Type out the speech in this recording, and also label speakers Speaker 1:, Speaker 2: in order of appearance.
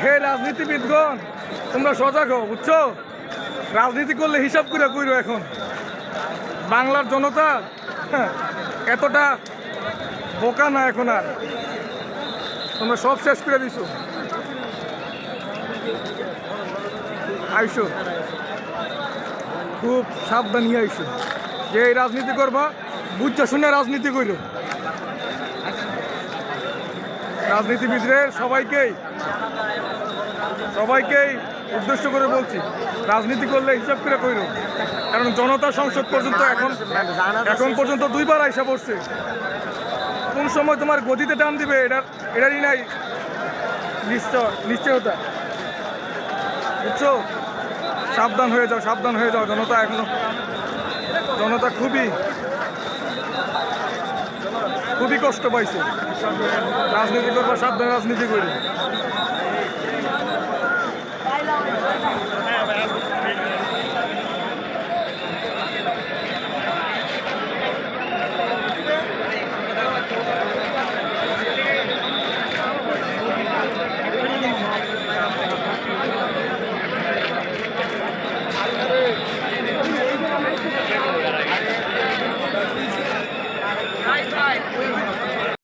Speaker 1: হে রাজনীতিবিদগণ, তোমরা সজাগ হও, বুঝছো? রাজনীতি করলে হিসাব করে কইরো। এখন বাংলার জনতা এতটা বোকা না এখন আর। তোমরা সব শেষ করে দিছো। আইসো, খুব সাবধানী আইসো। যে এই রাজনীতি করবা বুঝছা শুনে রাজনীতি কইরো। রাজনীতিবিদরে সবাইকেই উদ্দেশ্য করে বলছি, রাজনীতি করলে হিসাব করে কইরো। কারণ জনতা সংসদ পর্যন্ত এখন পর্যন্ত দুইবার আইসা পড়ছে। কোন সময় তোমার গদিতে টান দিবে এটারই নাই নিশ্চয়তা, বুঝছো? সাবধান হয়ে যাও। জনতা খুবই কষ্ট পাইছে। রাজনীতি করবা, সাবধানে রাজনীতি করি।